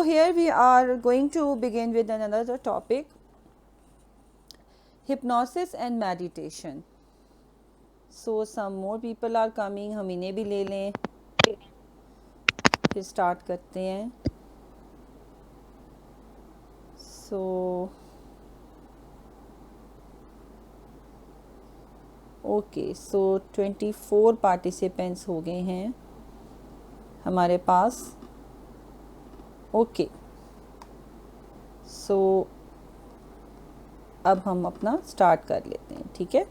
here we are going to begin with another topic, hypnosis and meditation. So some more people are coming, हम इन्हें भी ले लें, फिर start करते हैं. So okay, so 24 participants हो गए हैं हमारे पास. Okay, so अब हम अपना स्टार्ट कर लेते हैं, ठीक है.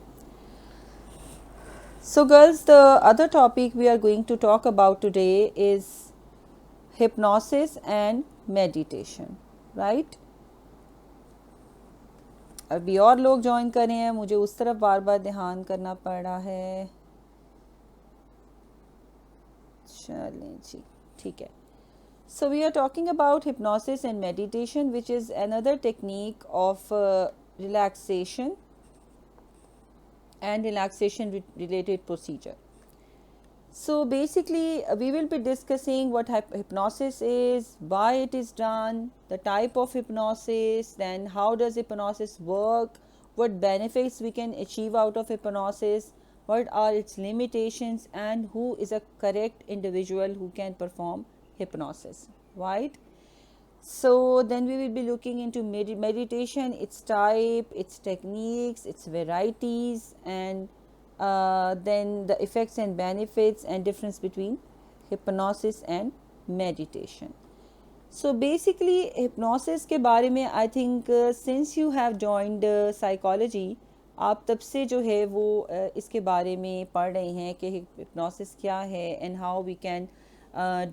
So girls, the other topic we are going to talk about today is hypnosis and meditation, right? अभी और लोग ज्वाइन कर रहे हैं, मुझे उस तरफ बार बार ध्यान करना पड़ रहा है. चलें जी, ठीक है. So we are talking about hypnosis and meditation, which is another technique of relaxation and relaxation related procedure. So basically we will be discussing what hypnosis is, why it is done, the type of hypnosis, then how does hypnosis work, what benefits we can achieve out of hypnosis, what are its limitations, and who is a correct individual who can perform hypnosis, right? So then we will be looking into meditation, its type, its techniques, its varieties, and then the effects and benefits and difference between hypnosis and meditation. So basically hypnosis के बारे में I think since you have joined psychology, आप तब से जो है वो इसके बारे में पढ़ रहे हैं कि hypnosis क्या है and how we can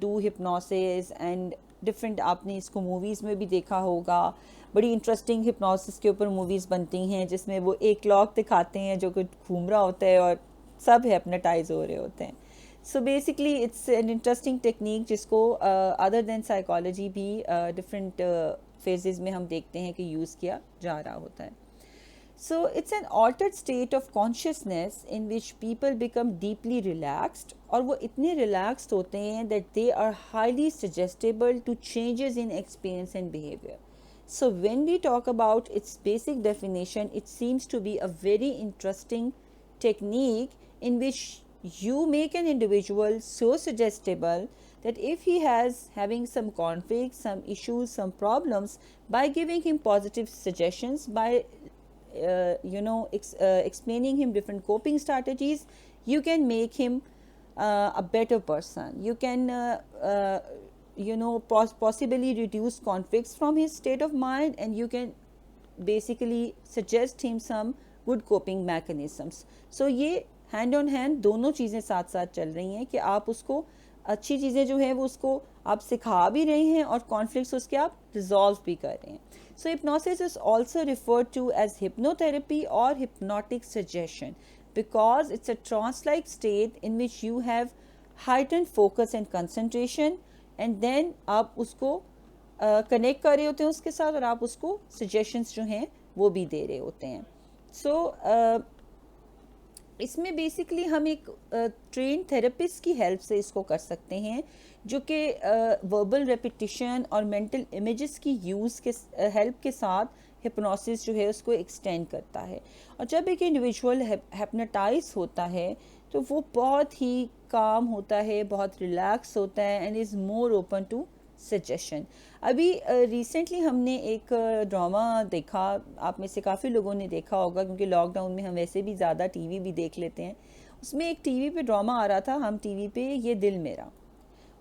do hypnosis and different. आपने इसको मूवीज़ में भी देखा होगा, बड़ी इंटरेस्टिंग हिप्नोसिस के ऊपर मूवीज़ बनती हैं जिसमें वो एक क्लॉक दिखाते हैं जो कि घूम रहा होता है और सब हिप्नोटाइज हो रहे होते हैं. So basically it's an interesting technique जिसको अदर देन साइकोलॉजी भी डिफरेंट फेजेस में हम देखते हैं कि यूज़ किया जा रहा होता है. So it's an altered state of consciousness in which people become deeply relaxed, और वो इतने relaxed होते हैं that they are highly suggestible to changes in experience and behavior. So when we talk about its basic definition, it seems to be a very interesting technique in which you make an individual so suggestible that if he has having some conflicts, some issues, some problems, by giving him positive suggestions, by explaining him different coping strategies, you can make him a better person. You can possibly reduce conflicts from his state of mind, and you can basically suggest him some good coping mechanisms. So ये hand on hand दोनों चीज़ें साथ साथ चल रही हैं कि आप उसको अच्छी चीज़ें जो है वो उसको आप सिखा भी रहे हैं और कॉन्फ्लिक्ट्स उसके आप रिजॉल्व भी कर रहे हैं. So hypnosis is also referred to as hypnotherapy or hypnotic suggestion because it's a trance-like state in which you have heightened focus and concentration, and then आप उसको connect कर रहे होते हैं उसके साथ और आप उसको suggestions जो हैं वो भी दे रहे होते हैं. So इसमें बेसिकली हम एक ट्रेन थेरेपिस्ट की हेल्प से इसको कर सकते हैं जो कि वर्बल रेपिटिशन और मेंटल इमेजेस की यूज़ के हेल्प के साथ हिप्नोसिस जो है उसको एक्सटेंड करता है. और जब एक इंडिविजुअल हिप्नोटाइज होता है तो वो बहुत ही काम होता है, बहुत रिलैक्स होता है and is more open to suggestion. अभी रिसेंटली हमने एक ड्रामा देखा, आप में से काफ़ी लोगों ने देखा होगा क्योंकि लॉकडाउन में हम वैसे भी ज़्यादा टीवी भी देख लेते हैं. उसमें एक टीवी पे ड्रामा आ रहा था, हम टीवी पे, ये दिल मेरा.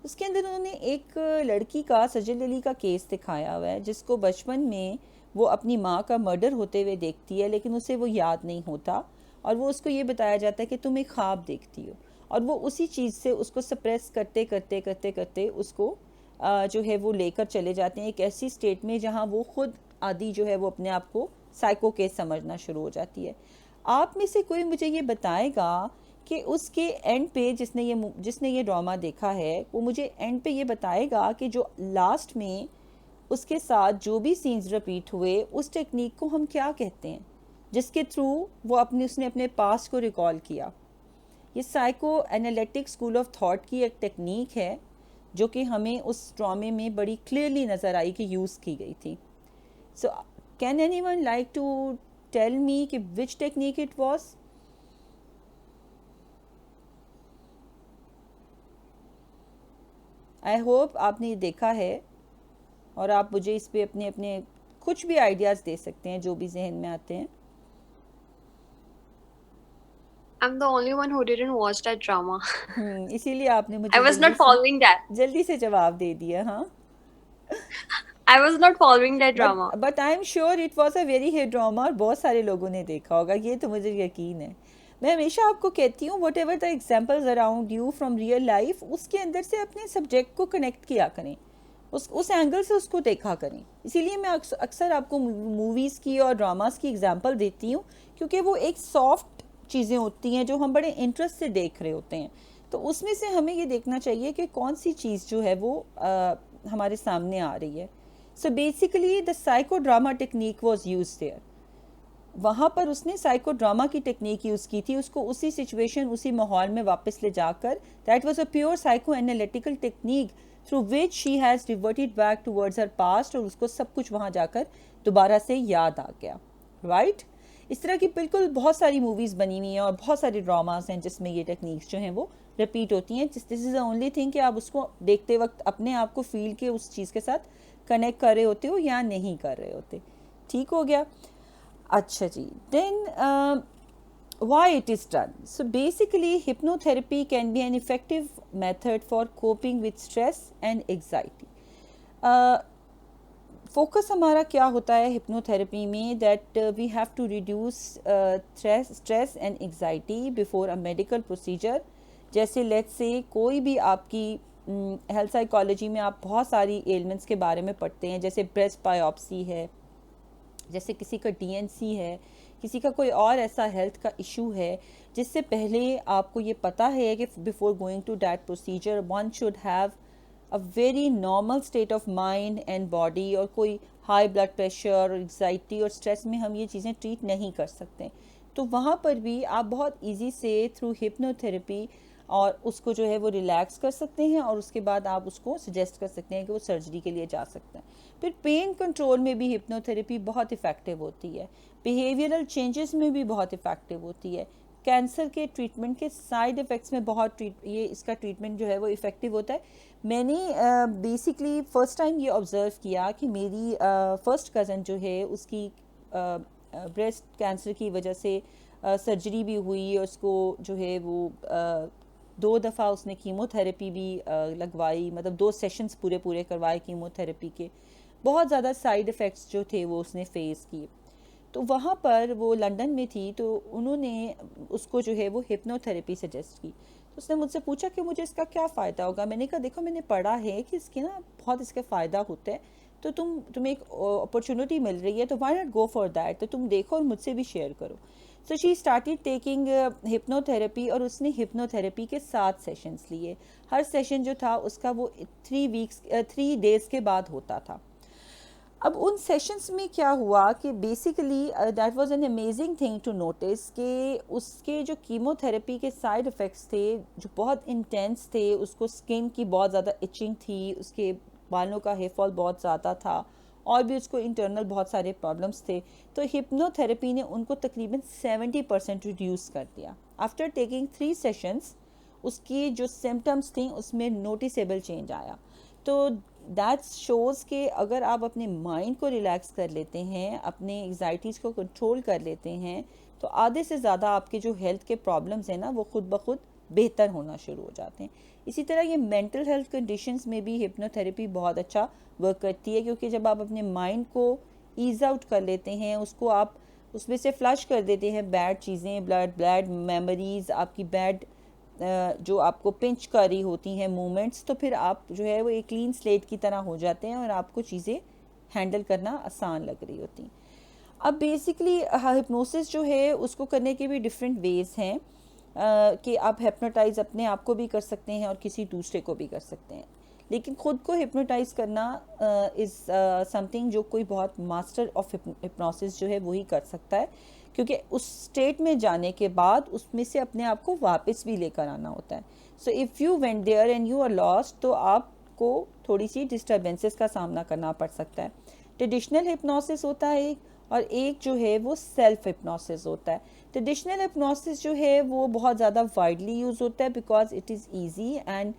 उसके अंदर उन्होंने एक लड़की का, सजल अली का केस दिखाया हुआ है जिसको बचपन में वो अपनी माँ का मर्डर होते हुए देखती है लेकिन उसे वो याद नहीं होता और वो उसको ये बताया जाता है कि तुम एक ख्वाब देखती हो, और वो उसी चीज़ से उसको सप्रेस करते करते करते करते उसको जो है वो लेकर चले जाते हैं एक ऐसी स्टेट में जहाँ वो खुद आदि जो है वो अपने आप को साइको केस समझना शुरू हो जाती है. आप में से कोई मुझे ये बताएगा कि उसके एंड पे जिसने ये ड्रामा देखा है वो मुझे एंड पे ये बताएगा कि जो लास्ट में उसके साथ जो भी सीन्स रिपीट हुए उस टेक्निक को हम क्या कहते हैं जिसके थ्रू वो उसने अपने पास्ट को रिकॉल किया. ये psycho analytic school of thought की एक टेक्निक है जो कि हमें उस ड्रामे में बड़ी क्लियरली नज़र आई कि यूज़ की गई थी. So can anyone like to tell me कि which technique it was? I hope आपने ये देखा है और आप मुझे इस पे अपने अपने कुछ भी आइडियाज़ दे सकते हैं जो भी जहन में आते हैं. I'm the only one who didn't watch that drama. इसीलिए आपने I मुझे was not following that. जल्दी से जवाब दे दिया. हाँ, I was not following that drama. But I am sure it was a very hit drama और बहुत सारे लोगों ने देखा होगा, ये तो मुझे यकीन है. मैं हमेशा आपको कहती हूँ what ever the examples around you from real life, उसके अंदर से अपने सब्जेक्ट को कनेक्ट किया करें, उस एंगल से उसको देखा करें. इसीलिए मैं अक्सर आपको मूवीज़ की और ड्रामास की एग्जांपल देती हूँ, क्योंकि वो एक सॉफ्ट चीज़ें होती हैं जो हम बड़े इंटरेस्ट से देख रहे होते हैं. तो उसमें से हमें ये देखना चाहिए कि कौन सी चीज़ जो है वो हमारे सामने आ रही है. So basically the psycho drama technique was use their. वहाँ पर उसने साइको ड्रामा की टेक्निक यूज़ की थी, उसको उसी सिचुएशन उसी माहौल में वापस ले जाकर. That was a pure psycho analytical technique through which she has reverted back towards her past, और उसको सब कुछ वहाँ जाकर दोबारा से याद आ गया. राइट? इस तरह की बिल्कुल बहुत सारी मूवीज़ बनी हुई हैं और बहुत सारे ड्रामास हैं जिसमें ये टेक्निक्स जो हैं वो रिपीट होती हैं. This is the only thing कि आप उसको देखते वक्त अपने आप को फील के उस चीज़ के साथ कनेक्ट कर रहे होते हो या नहीं कर रहे होते. ठीक हो गया? अच्छा जी. Then why it is done. So basically hypnotherapy can be an effective method for coping with stress and anxiety. Focus हमारा क्या होता है हिप्नोथेरेपी में, that we have to reduce stress and anxiety before a medical procedure. जैसे let's say कोई भी आपकी health psychology में आप बहुत सारी एलिमेंट्स के बारे में पढ़ते हैं, जैसे ब्रेस्ट बायोप्सी है, जैसे किसी का डीएनसी है, किसी का कोई और ऐसा हेल्थ का इशू है जिससे पहले आपको ये पता है कि before going to that procedure one should have a very normal state of mind and body, और कोई हाई ब्लड प्रेशर और एग्जाइटी और स्ट्रेस में हम ये चीज़ें ट्रीट नहीं कर सकते. तो वहाँ पर भी आप बहुत इजी से थ्रू हिप्नोथेरेपी और उसको जो है वो रिलैक्स कर सकते हैं, और उसके बाद आप उसको सजेस्ट कर सकते हैं कि वो सर्जरी के लिए जा सकते हैं. फिर पेन कंट्रोल में भी हिप्नोथेरेपी बहुत इफ़ेक्टिव होती है. बिहेवियरल चेंजेस में भी बहुत इफ़ेक्टिव होती है. कैंसर के ट्रीटमेंट के साइड इफ़ेक्ट्स में बहुत ये इसका ट्रीटमेंट जो है वो इफ़ेक्टिव होता है. मैंने बेसिकली फ़र्स्ट टाइम ये ऑब्ज़र्व किया कि मेरी फ़र्स्ट कज़न जो है उसकी ब्रेस्ट कैंसर की वजह से सर्जरी भी हुई, और उसको जो है वो 2 दफ़ा उसने कीमोथेरेपी भी लगवाई, मतलब 2 सेशंस पूरे पूरे करवाए कीमोथेरेपी के. बहुत ज़्यादा साइड इफ़ेक्ट्स जो थे वो उसने फ़ेस किए. तो वहाँ पर वो लंदन में थी, तो उन्होंने उसको जो है वो हिप्नोथेरेपी सजेस्ट की. तो उसने मुझसे पूछा कि मुझे इसका क्या फ़ायदा होगा. मैंने कहा देखो मैंने पढ़ा है कि इसके ना बहुत इसके फ़ायदा होते हैं, तो तुम्हें एक अपॉर्चुनिटी मिल रही है, तो why not go for that, तो तुम देखो और मुझसे भी शेयर करो. So she started taking hypnotherapy, और उसने हिप्नोथेरेपी के 7 सेशंस लिए. हर सेशन जो था उसका वो 3 डेज़ के बाद होता था. अब उन सेशंस में क्या हुआ कि basically that was an amazing thing to notice कि उसके जो कीमोथेरेपी के साइड इफ़ेक्ट्स थे जो बहुत इंटेंस थे. उसको स्किन की बहुत ज़्यादा इचिंग थी, उसके बालों का हेयर फॉल बहुत ज़्यादा था, और भी उसको इंटरनल बहुत सारे प्रॉब्लम्स थे. तो हिप्नोथेरेपी ने उनको तकरीबन 70% रिड्यूस कर दिया. आफ्टर टेकिंग 3 सेशंस उसकी जो सिम्टम्स थी उसमें नोटिसेबल चेंज आया. तो दैट शोज़ कि अगर आप अपने माइंड को रिलैक्स कर लेते हैं, अपने एग्जाइटीज़ को कंट्रोल कर लेते हैं, तो आधे से ज़्यादा आपके जो हेल्थ के प्रॉब्लम्स हैं ना वो खुद ब खुद बेहतर होना शुरू हो जाते हैं. इसी तरह ये मेंटल हेल्थ कंडीशंस में भी हिप्नोथेरेपी बहुत अच्छा वर्क करती है, क्योंकि जब आप अपने माइंड को ईज़ आउट कर लेते हैं, उसको आप उसमें से फ्लश कर देते हैं बैड चीज़ें, बैड मेमोरीज़, आपकी बैड जो आपको पिंच कर रही होती हैं मूवमेंट्स, तो फिर आप जो है वो एक क्लीन स्लेट की तरह हो जाते हैं और आपको चीज़ें हैंडल करना आसान लग रही होती. अब बेसिकली हिप्नोसिस जो है उसको करने के भी डिफरेंट वेज़ हैं कि आप हिप्नोटाइज अपने आप को भी कर सकते हैं और किसी दूसरे को भी कर सकते हैं. लेकिन ख़ुद को हिप्नोटाइज करना इज़ समथिंग जो कोई बहुत मास्टर ऑफ हिप्नोसिस जो है वही कर सकता है, क्योंकि उस स्टेट में जाने के बाद उसमें से अपने आप को वापस भी लेकर आना होता है. So if you went there and you are lost, तो आप आपको थोड़ी सी डिस्टर्बेंसेस का सामना करना पड़ सकता है। ट्रेडिशनल हिप्नोसिस होता है एक, और एक जो है वो सेल्फ हिप्नोसिस होता है। ट्रेडिशनल हिप्नोसिस जो है वो बहुत ज़्यादा वाइडली यूज़ होता है because it is easy and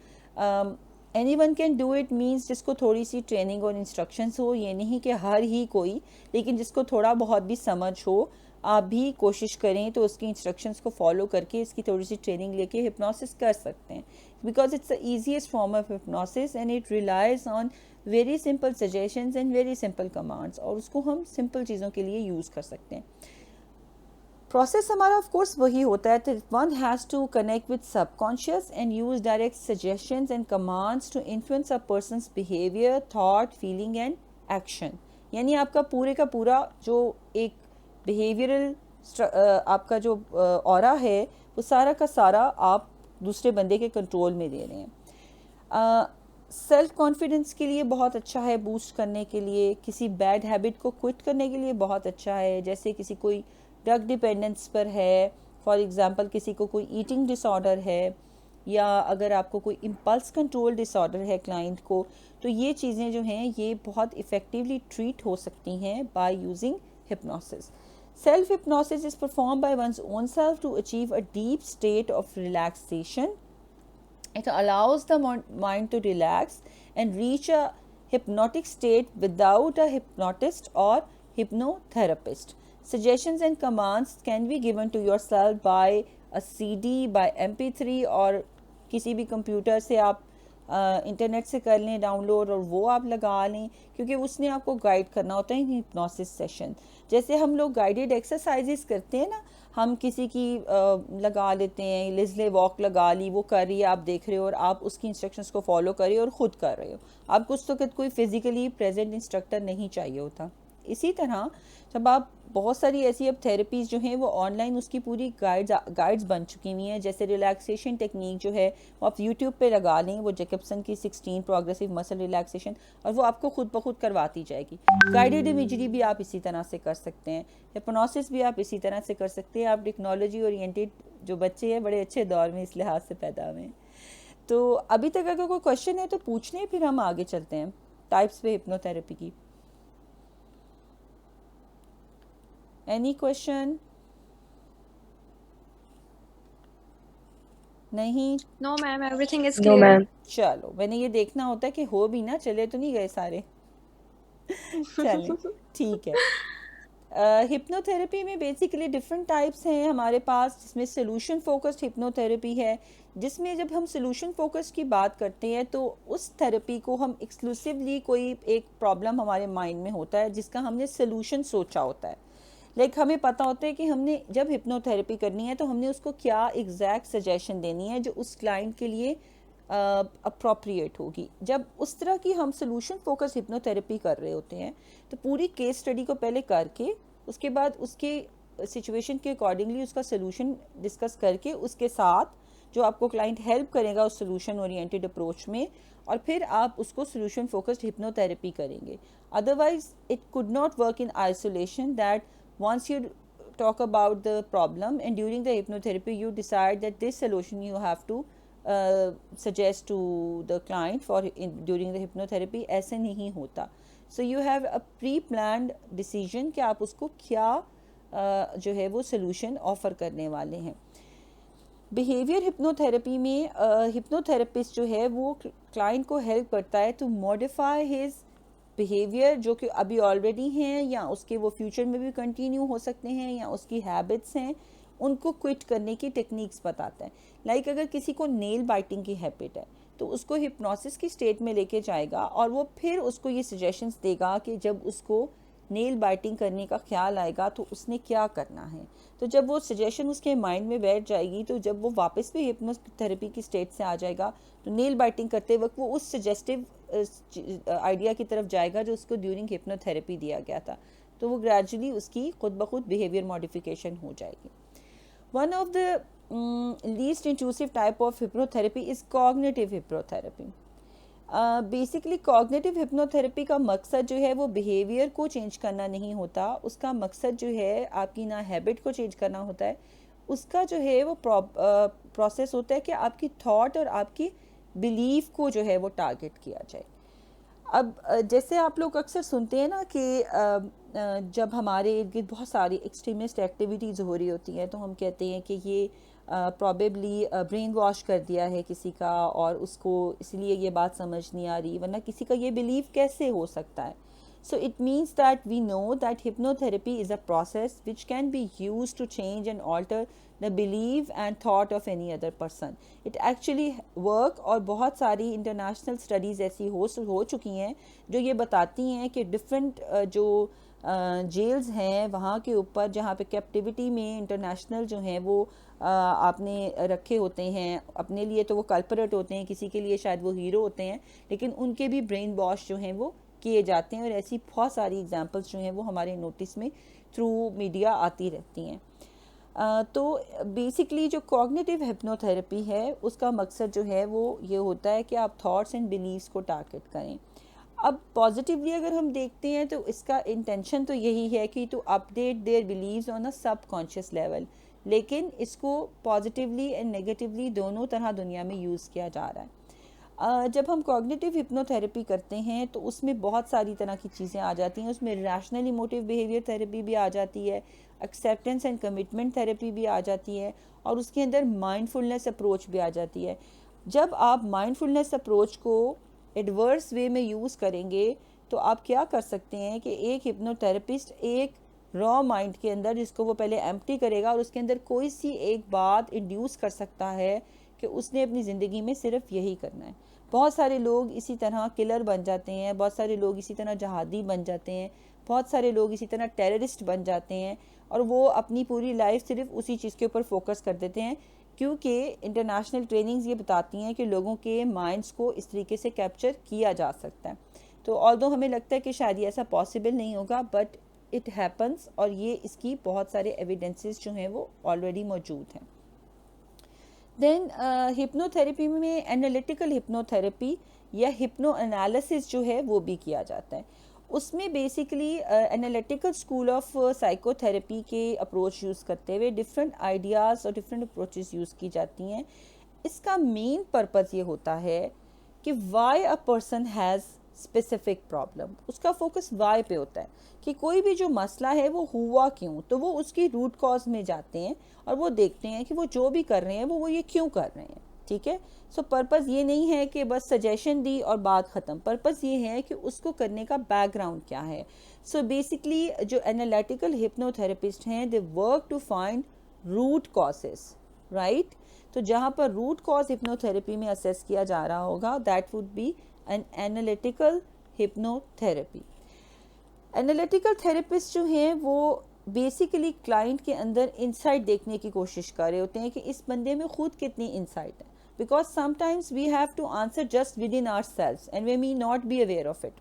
anyone can do it, means जिसको थोड़ी सी ट्रेनिंग और इंस्ट्रक्शंस हो, ये नहीं कि हर ही कोई, लेकिन जिसको थोड़ा बहुत भी समझ हो, आप भी कोशिश करें तो उसकी इंस्ट्रक्शंस को फॉलो करके इसकी थोड़ी सी ट्रेनिंग लेके हिप्नोसिस कर सकते हैं, because it's the easiest form of hypnosis and it relies on very simple suggestions and very simple commands, और उसको हम सिंपल चीज़ों के लिए यूज़ कर सकते हैं। प्रोसेस हमारा ऑफ कोर्स वही होता है, one has to connect with subconscious and use direct suggestions and commands to influence a person's behaviour, thought, feeling and action. यानी आपका पूरे का पूरा जो एक बिहेवियरल आपका जो ऑरा है वो सारा का सारा आप दूसरे बंदे के कंट्रोल में दे रहे हैं। सेल्फ कॉन्फिडेंस के लिए बहुत अच्छा है, बूस्ट करने के लिए, किसी बैड हैबिट को क्विट करने के लिए बहुत अच्छा है, जैसे किसी कोई ड्रग डिपेंडेंस पर है, फॉर एग्जांपल किसी को कोई ईटिंग डिसऑर्डर है, या अगर आपको कोई इम्पल्स कंट्रोल डिसऑर्डर है क्लाइंट को, तो ये चीज़ें जो हैं ये बहुत इफ़ेक्टिवली ट्रीट हो सकती हैं by using hypnosis. Self-hypnosis is performed by one's own self to achieve a deep state of relaxation. It allows the mind to relax and reach a hypnotic state without a hypnotist or hypnotherapist. Suggestions and commands can be given to yourself by a CD, by MP3, और किसी भी computer से आप internet से कर लें download, और वो आप लगा लें, क्योंकि उसने आपको गाइड करना होता है हिप्नोसिस सेशन। जैसे हम लोग गाइडेड एक्सरसाइजेस करते हैं ना, हम किसी की लगा लेते हैं, लिजले वॉक लगा ली, वो कर रही है, आप देख रहे हो और आप उसकी इंस्ट्रक्शंस को फॉलो कर रहे हो और ख़ुद कर रहे हो, आपको उस वक्त कोई फिज़िकली प्रेजेंट इंस्ट्रक्टर नहीं चाहिए होता। इसी तरह जब आप बहुत सारी ऐसी अब थेरेपीज़ जो हैं वो ऑनलाइन उसकी पूरी गाइड्स बन चुकी हुई हैं, जैसे रिलैक्सेशन टेक्निक जो है वो आप यूट्यूब पे लगा लें, वो जैकबसन की 16 प्रोग्रेसिव मसल रिलैक्सेशन, और वो आपको खुद ब खुद करवाती जाएगी। गाइडेड इमेजरी भी आप इसी तरह से कर सकते हैं, हिप्नोसिस भी आप इसी तरह से कर सकते हैं। आप टेक्नोलॉजी ओरिएंटेड जो बच्चे हैं बड़े अच्छे दौर में इस लिहाज से पैदा हुए हैं। तो अभी तक अगर कोई क्वेश्चन है तो पूछ लें, फिर हम आगे चलते हैं टाइप्स पे हिप्नोथेरेपी की। Any question? नहीं? No, ma'am, everything is No, clear. ma'am. चलो, मैंने ये देखना होता है कि हो भी ना, चले तो नहीं गए सारे। चलें, ठीक है। हिप्नोथेरेपी में बेसिकली डिफरेंट टाइप्स हैं हमारे पास, जिसमें सोल्यूशन फोकस्ड हिप्नोथेरेपी है, जिसमें जब हम सोल्यूशन फोकस्ड की बात करते हैं तो उस थेरेपी को हम एक्सक्लूसिवली कोई एक प्रॉब्लम हमारे माइंड में होता है जिसका हमने सोल्यूशन सोचा होता है। लाइक हमें पता होता है कि हमने जब हिप्नोथेरेपी करनी है तो हमने उसको क्या एग्जैक्ट सजेशन देनी है जो उस क्लाइंट के लिए अप्रोप्रिएट होगी। जब उस तरह की हम सोल्यूशन फोकस हिप्नोथेरेपी कर रहे होते हैं तो पूरी केस स्टडी को पहले करके उसके बाद उसके सिचुएशन के अकॉर्डिंगली उसका सोल्यूशन डिस्कस करके उसके साथ जो आपको क्लाइंट हेल्प करेगा उस सोल्यूशन ओरिएंटेड अप्रोच में, और फिर आप उसको सोल्यूशन फोकस्ड हिप्नोथेरेपी करेंगे। Otherwise it could not work in isolation, that once you talk about the problem and during the hypnotherapy you decide that this solution you have to suggest to the client for during the hypnotherapy, ऐसे नहीं होता। So you have a pre-planned decision कि आप उसको क्या जो है वो solution offer करने वाले हैं। बिहेवियर हिप्नोथेरेपी में हिप्नोथेरेपिस्ट जो है वो क्लाइंट को हेल्प करता है टू मॉडिफाई हिज बिहेवियर जो कि अभी ऑलरेडी हैं या उसके वो फ्यूचर में भी कंटिन्यू हो सकते हैं, या उसकी हैबिट्स हैं उनको क्विट करने की टेक्निक्स बताता है। लाइक अगर किसी को नेल बाइटिंग की हैबिट है तो उसको हिप्नोसिस की स्टेट में लेके जाएगा और वो फिर उसको ये सजेशंस देगा कि जब उसको नेल बाइटिंग करने का ख्याल आएगा तो उसने क्या करना है। तो जब वो सजेशन उसके माइंड में बैठ जाएगी तो जब वो वापस भी हिप्नोथेरेपी की स्टेट से आ जाएगा तो नेल बाइटिंग करते वक्त वो उस सजेस्टिव आइडिया की तरफ जाएगा जो उसको ड्यूरिंग हिप्नोथेरेपी दिया गया था, तो वो ग्रेजुअली उसकी खुद ब खुद बिहेवियर मॉडिफिकेशन हो जाएगी। One of the least intrusive type of hypnotherapy is cognitive hypnotherapy. Basically cognitive hypnotherapy का मकसद जो है वो बिहेवियर को चेंज करना नहीं होता, उसका मकसद जो है आपकी ना हैबिट को चेंज करना होता है, उसका जो है वो प्रोसेस होता है कि आपकी थॉट और आपकी बिलीफ को जो है वो टारगेट किया जाए। अब जैसे आप लोग अक्सर सुनते हैं ना कि जब हमारे इर्द गिर्द बहुत सारी एक्सट्रीमिस्ट एक्टिविटीज़ हो रही होती हैं तो हम कहते हैं कि ये प्रॉबेबली ब्रेन वॉश कर दिया है किसी का और उसको इसलिए ये बात समझ नहीं आ रही, वरना किसी का ये बिलीव कैसे हो सकता है। So it means that we know that hypnotherapy is a process which can be used to change and alter the belief and thought of any other person. It actually work और बहुत सारी international studies ऐसी हो चुकी हैं जो ये बताती हैं कि different जो जेल्स हैं वहाँ के ऊपर जहाँ पे कैप्टिविटी में इंटरनेशनल जो हैं वो आपने रखे होते हैं, अपने लिए तो वो कल्परेट होते हैं, किसी के लिए शायद वो हीरो होते हैं, लेकिन उनके भी ब्रेन वॉश जो हैं वो किए जाते हैं। और ऐसी बहुत सारी एग्जांपल्स जो हैं वो हमारे नोटिस में थ्रू मीडिया आती रहती हैं। तो बेसिकली जो कॉग्निटिव हिप्नोथेरेपी है उसका मकसद जो है वो ये होता है कि आप थॉट्स एंड बिलीव्स को टारगेट करें। अब पॉजिटिवली अगर हम देखते हैं तो इसका इंटेंशन तो यही है कि to update their beliefs on a subconscious level, लेकिन इसको पॉजिटिवली एंड नेगेटिवली दोनों तरह दुनिया में यूज़ किया जा रहा है। जब हम कॉग्निटिव हिप्नोथेरेपी करते हैं तो उसमें बहुत सारी तरह की चीज़ें आ जाती हैं। उसमें रैशनल इमोटिव बिहेवियर थेरेपी भी आ जाती है, एक्सेप्टेंस एंड कमिटमेंट थेरेपी भी आ जाती है, और उसके अंदर माइंडफुलनेस अप्रोच भी आ जाती है। जब आप माइंडफुलनेस अप्रोच को एडवर्स वे में यूज़ करेंगे तो आप क्या कर सकते हैं कि एक हिप्नोथेरेपिस्ट एक रॉ माइंड के अंदर, जिसको वो पहले एम्प्टी करेगा और उसके अंदर कोई सी एक बात इंड्यूस कर सकता है कि उसने अपनी ज़िंदगी में सिर्फ यही करना है। बहुत सारे लोग इसी तरह किलर बन जाते हैं, बहुत सारे लोग इसी तरह जहादी बन जाते हैं, बहुत सारे लोग इसी तरह टेररिस्ट बन जाते हैं, और वो अपनी पूरी लाइफ सिर्फ उसी चीज़ के ऊपर फोकस कर देते हैं, क्योंकि इंटरनेशनल ट्रेनिंग्स ये बताती हैं कि लोगों के माइंड्स को इस तरीके से कैप्चर किया जा सकता है। तो ऑल्दो हमें लगता है कि शायद ये ऐसा पॉसिबल नहीं होगा, बट इट हैपन्स, और ये इसकी बहुत सारे एविडेंसेस जो हैं वो ऑलरेडी मौजूद हैं। देन हिप्नोथेरेपी में एनालिटिकल हिप्नोथेरेपी या हिप्नो एनालिसिस जो है वो भी किया जाता है। उसमें basically analytical school of psychotherapy के अप्रोच यूज़ करते हुए डिफरेंट आइडियाज़ और डिफरेंट अप्रोचेस यूज़ की जाती हैं। इसका मेन पर्पज़ ये होता है कि why a person has specific problem, उसका फोकस वाई पे होता है कि कोई भी जो मसला है वो हुआ क्यों, तो वो उसकी रूट कॉज में जाते हैं और वो देखते हैं कि वो जो भी कर रहे हैं वो ये क्यों कर रहे हैं। ठीक है, सो पर्पज़ ये नहीं है कि बस सजेशन दी और बात ख़त्म, पर्पज़ ये है कि उसको करने का बैकग्राउंड क्या है। सो बेसिकली जो एनालिटिकल हिप्नोथेरेपिस्ट हैं they work to find root causes, right. तो जहाँ पर रूट कॉज हिप्नोथेरेपी में असेस किया जा रहा होगा that would be an analytical hypnotherapy. Analytical therapist जो हैं वो बेसिकली क्लाइंट के अंदर इंसाइट देखने की कोशिश कर रहे होते हैं कि इस बंदे में खुद कितनी इंसाइट है, because sometimes we have to answer just within ourselves and we may not be aware of it.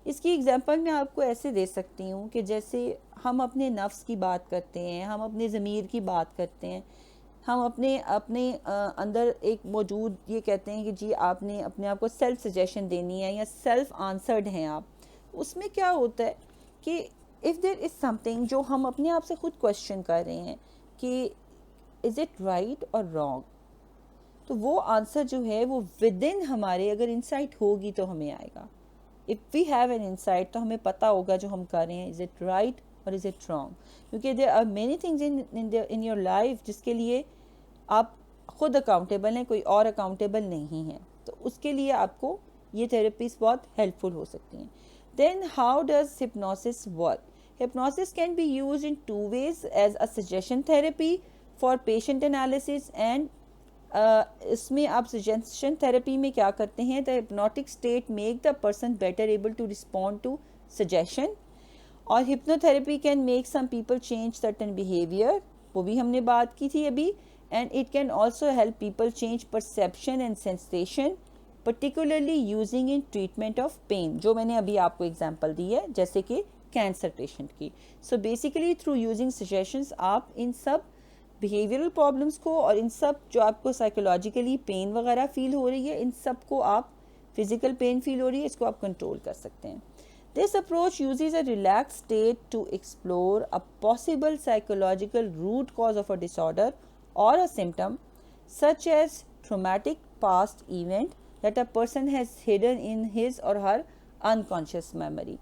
इसकी एग्जांपल मैं आपको ऐसे दे सकती हूँ कि जैसे हम अपने नफ्स की बात करते हैं, हम अपने ज़मीर की बात करते हैं, हम अपने अंदर एक मौजूद ये कहते हैं कि जी आपने अपने आप को सेल्फ सजेशन देनी है या सेल्फ आंसर्ड हैं आप। उसमें क्या होता है कि इफ़ देयर इज़ समथिंग जो हम अपने आप से खुद क्वेश्चन कर रहे हैं कि इज़ इट राइट और रॉन्ग, तो वो आंसर जो है वो विद इन हमारे अगर इंसाइट होगी तो हमें आएगा। If we have an insight तो हमें पता होगा जो हम कर रहे हैं इज़ इट राइट और इज़ इट रॉन्ग, क्योंकि there are many things in your life जिसके लिए आप खुद अकाउंटेबल हैं, कोई और अकाउंटेबल नहीं है। तो उसके लिए आपको ये थेरेपीज बहुत हेल्पफुल हो सकती हैं। Then how does hypnosis work? Hypnosis can be use in two ways, as a suggestion therapy for patient analysis and इसमें आप सजेशन थेरेपी में क्या करते हैं, the hypnotic state make the person better able to respond to suggestion. और hypnotherapy can make some people change certain behaviour, वो भी हमने बात की थी अभी। And it can also help people change perception and sensation, particularly using in treatment of pain, जो मैंने अभी आपको एग्जांपल दी है जैसे कि कैंसर पेशेंट की। So basically through using suggestions आप इन सब behavioral problems को और इन सब जो आपको psychologically पेन वगैरह फील हो रही है, इन सब को आप फिजिकल पेन फील हो रही है, इसको आप कंट्रोल कर सकते हैं। This approach uses a relaxed state to explore a possible psychological root cause of a disorder or a symptom such as traumatic past event that a person has hidden in his or her unconscious memory.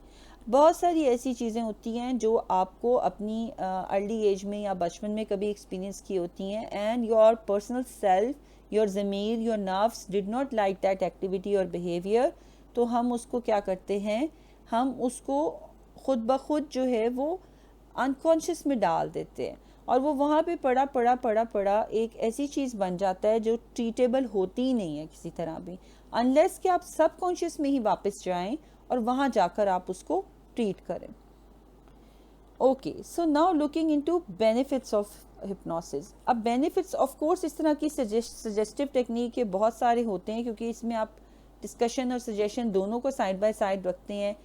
बहुत सारी ऐसी चीज़ें होती हैं जो आपको अपनी early as में या बचपन में कभी एक्सपीरियंस की होती हैं, and your personal self, your Zamir, your nerves did not like that activity और बिहेवियर. तो हम उसको क्या करते हैं, हम उसको खुद ब खुद जो है वो अनकॉन्शियस में डाल देते हैं, और वो वहाँ पे पड़ा एक ऐसी चीज़ बन जाता है जो ट्रीटेबल होती ही नहीं है किसी तरह भी, अनलेस कि आप सबकॉन्शियस में ही वापस जाएं और वहाँ जाकर आप उसको ट्रीट करें. Okay, so now looking into benefits of hypnosis. अब बेनिफिट्स ऑफ कोर्स इस तरह की सजेस्टिव टेक्निक के बहुत सारे होते हैं, क्योंकि इसमें आप डिस्कशन और सजेशन दोनों को साइड बाय साइड रखते हैं.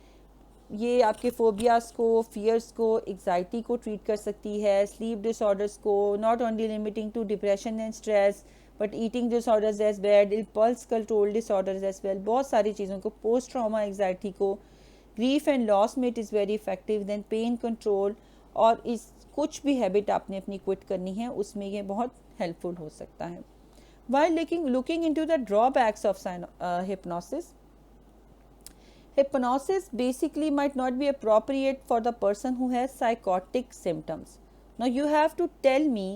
ये आपके फोबियाज को, फियर्स को, एग्जाइटी को ट्रीट कर सकती है, स्लीप डिसऑर्डर्स को, not only limiting to depression and stress but eating disorders as well, impulse control disorders as well, बहुत सारी चीज़ों को, पोस्ट ट्रॉमा एग्जाइटी को, ग्रीफ एंड लॉस में it is very effective. Then pain control, और इस कुछ भी हैबिट आपने अपनी क्विट करनी है उसमें ये बहुत हेल्पफुल हो सकता है. While looking into the drawbacks of hypnosis, hypnosis basically might not be appropriate for the person who has psychotic symptoms. Now you have to tell me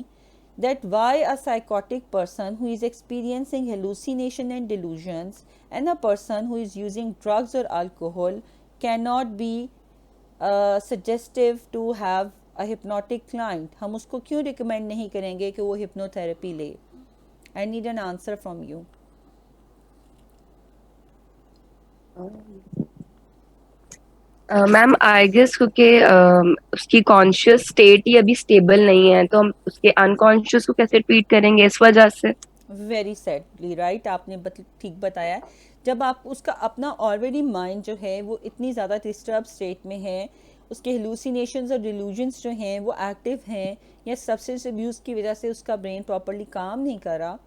that why a psychotic person who is experiencing hallucination and delusions and a person who is using drugs or alcohol cannot be suggestive to have a hypnotic client. हम उसको क्यों recommend नहीं करेंगे कि वो hypnotherapy ले? I need an answer from you. Ma'am I guess क्योंकि उसकी कॉन्शियस स्टेट ही अभी स्टेबल नहीं है, तो हम उसके अनकॉन्शियस को कैसे ट्रीट करेंगे इस वजह से. वेरी सैडली राइट, आपने ठीक बताया. जब आप उसका अपना ऑलरेडी माइंड जो है वो इतनी ज़्यादा डिस्टर्ब स्टेट में है, उसके हेलुसिनेशंस और डिल्यूजन्स जो हैं वो एक्टिव हैं, या सब्सटेंस अब्यूज़ की वजह से उसका ब्रेन प्रॉपरली काम नहीं कर रहा,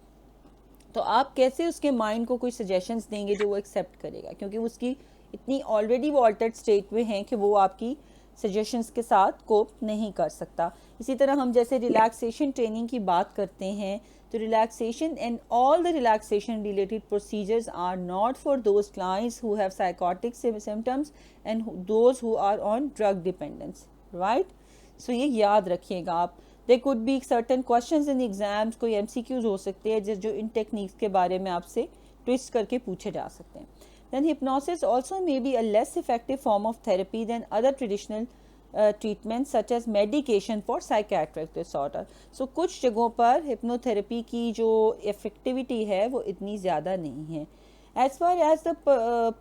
तो आप कैसे उसके माइंड को कोई सजेशंस देंगे जो वो एक्सेप्ट करेगा, क्योंकि उसकी इतनी ऑलरेडी वो ऑल्टर्ड स्टेट में है कि वो आपकी सजेशंस के साथ कोप नहीं कर सकता. इसी तरह हम जैसे रिलैक्सेशन ट्रेनिंग की बात करते हैं, तो relaxation and all the relaxation related procedures are not for those clients who have psychotic symptoms and those who are on drug dependence, right. So ये याद रखिएगा आप. There could be certain questions in exams, कोई MCQs हो सकते हैं जो इन techniques के बारे में आपसे ट्विस्ट करके पूछे जा सकते हैं. Then hypnosis also may be a less effective form of therapy than other traditional treatments such as medication for psychiatric disorder. So कुछ जगहों पर हिप्नोथेरेपी की जो इफेक्टिविटी है वो इतनी ज़्यादा नहीं है. As far as the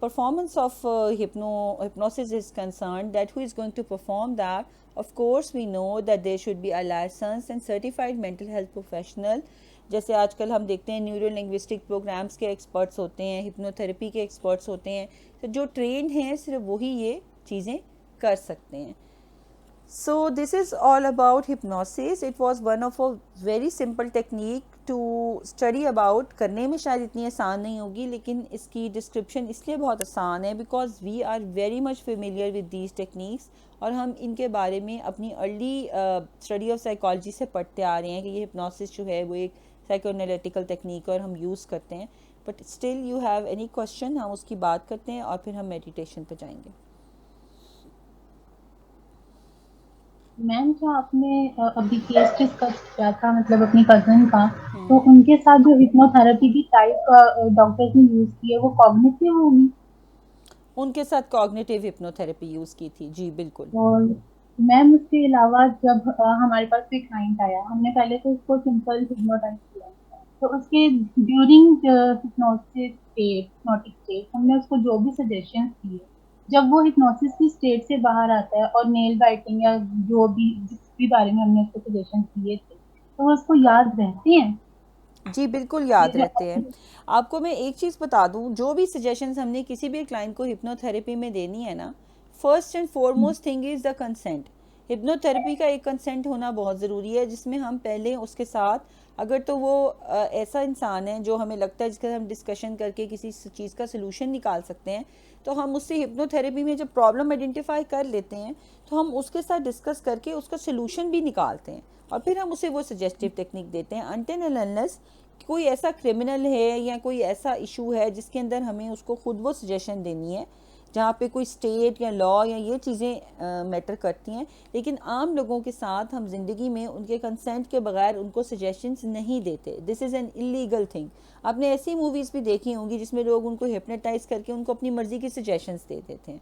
performance of hypnosis is concerned, that who is going to perform that, of course we know that there should be a licensed and certified mental health professional. जैसे आजकल हम देखते हैं neuro linguistic programmes के experts होते हैं, hypnotherapy के experts होते हैं, तो जो ट्रेंड हैं सिर्फ वही ये चीज़ें कर सकते हैं. So this is all about hypnosis. It was one of a very simple technique to study about. करने में शायद इतनी आसान नहीं होगी, लेकिन इसकी डिस्क्रिप्शन इसलिए बहुत आसान है because we are very much familiar with these techniques, और हम इनके बारे में अपनी अर्ली स्टडी ऑफ साइकोलॉजी से पढ़ते आ रहे हैं कि ये हिप्नोसिस जो है वो एक साइकोएनालिटिकल टेक्निक और हम यूज़ करते हैं. But still you have any question, हम उसकी बात करते हैं और फिर हम मेडिटेशन पे जाएंगे. मैम जो आपने अभी केस डिस्कस किया था मतलब अपनी कजन का, तो उनके साथ जो हिप्नोथेरेपी की टाइप डॉक्टर्स ने यूज की है वो कॉग्निटिव होगी? उनके साथ कॉग्निटिव हिप्नोथेरेपी यूज़ की थी जी, बिल्कुल. और मैम उसके अलावा जब हमारे पास कोई क्लाइंट आया, हमने पहले तो उसको सिंपल हिप्नोटाइज किया, तो उसके during hypnosis state, hypnotic state, हमने उसको जो भी सजेशंस दिए, जब वो हिप्नोसिस की स्टेट से बाहर आता है और नेल बाइटिंग या जो भी जिस भी बारे में हमने उसको सजेशंस दिए थे, तो उसको याद रहते हैं? जी बिल्कुल याद रहते हैं. आपको मैं एक चीज़ बता दूं, जो भी सजेशंस हमने किसी भी क्लाइंट को हिप्नोथेरेपी में देनी है ना, first and foremost thing is the consent. Hypnotherapy का एक कंसेंट होना बहुत ज़रूरी है, जिसमें हम पहले उसके साथ, अगर तो वो ऐसा इंसान है जो हमें लगता है जिसका हम डिस्कशन करके किसी चीज़ का सलूशन निकाल सकते हैं, तो हम उससे हिप्नोथेरेपी में जब प्रॉब्लम आइडेंटिफाई कर लेते हैं तो हम उसके साथ डिस्कस करके उसका सलूशन भी निकालते हैं, और फिर हम उसे वो सजेस्टिव टेक्निक देते हैं. अनटिल एंड अनलेस कोई ऐसा क्रिमिनल है या कोई ऐसा इशू है जिसके अंदर हमें उसको खुद वो सजेशन देनी है, जहाँ पे कोई स्टेट या लॉ या ये चीज़ें मैटर करती हैं, लेकिन आम लोगों के साथ हम ज़िंदगी में उनके कंसेंट के बगैर उनको सजेशंस नहीं देते. This is an illegal thing. आपने ऐसी मूवीज़ भी देखी होंगी जिसमें लोग उनको हिप्नोटाइज करके उनको अपनी मर्ज़ी की सजेशंस दे देते हैं,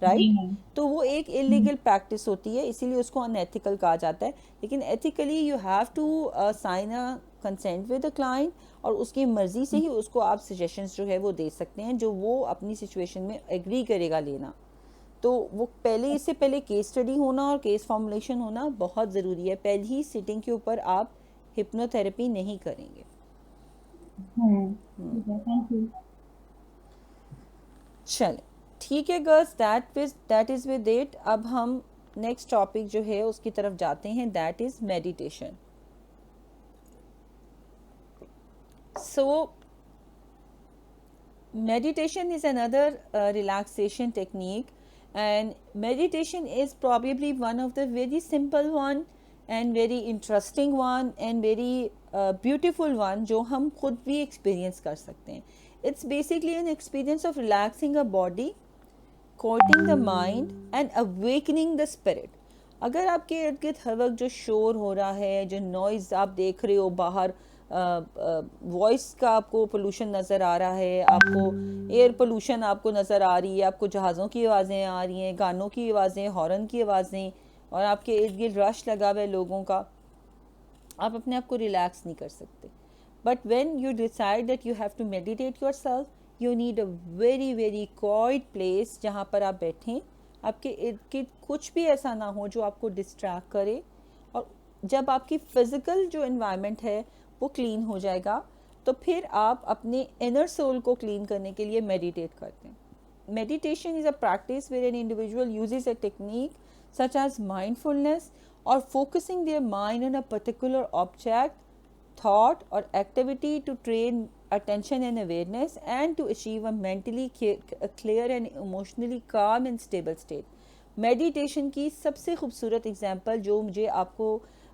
राइट? जी मैम. तो वो एक इलीगल प्रैक्टिस होती है, इसीलिए उसको अनएथिकल कहा जाता है. लेकिन ethically you have to sign a consent with the client, और उसकी मर्ज़ी से ही उसको आप सजेशंस जो है वो दे सकते हैं जो वो अपनी सिचुएशन में एग्री करेगा लेना. तो वो पहले, इससे पहले केस स्टडी होना और केस फॉर्मुलेशन होना बहुत ज़रूरी है. पहली ही सिटिंग के ऊपर आप हिप्नोथेरेपी नहीं करेंगे. ठीक है, थैंक यू. चलें, ठीक है girls, that is with it. अब हम नेक्स्ट टॉपिक जो है उसकी तरफ जाते हैं, that is meditation. So meditation is another relaxation technique, and meditation is probably one of the very simple one and very interesting one and very beautiful one जो हम खुद भी experience कर सकते हैं. It's basically an experience of relaxing a body, quieting the mind and awakening the spirit. अगर आपके इर्द गिर्द हर वक्त जो शोर हो रहा है, जो नॉइज़ आप देख रहे हो बाहर, वॉइस का आपको पोल्यूशन नज़र आ रहा है, आपको एयर पोल्यूशन आपको नज़र आ रही है, आपको जहाज़ों की आवाज़ें आ रही हैं, गानों की आवाज़ें, हॉर्न की आवाज़ें, और आपके इर्द गिर्द रश लगा हुआ है लोगों का, आप अपने आप को रिलैक्स नहीं कर सकते. But when you decide that you have to meditate yourself, you need a very very quiet place जहाँ पर आप बैठें, आपके इर्द गिर्द कुछ भी ऐसा ना हो जो आपको डिस्ट्रैक्ट करे, और जब आपकी फ़िज़िकल जो एनवायरनमेंट है वो क्लीन हो जाएगा, तो फिर आप अपने इनर सोल को क्लीन करने के लिए मेडिटेट करते हैं. Meditation is a practice where an individual uses a technique such as mindfulness or focusing their mind on a particular object, thought or activity to train attention and awareness and to achieve a mentally clear and emotionally calm and stable state. Meditation की सबसे खूबसूरत example जो मुझे आपको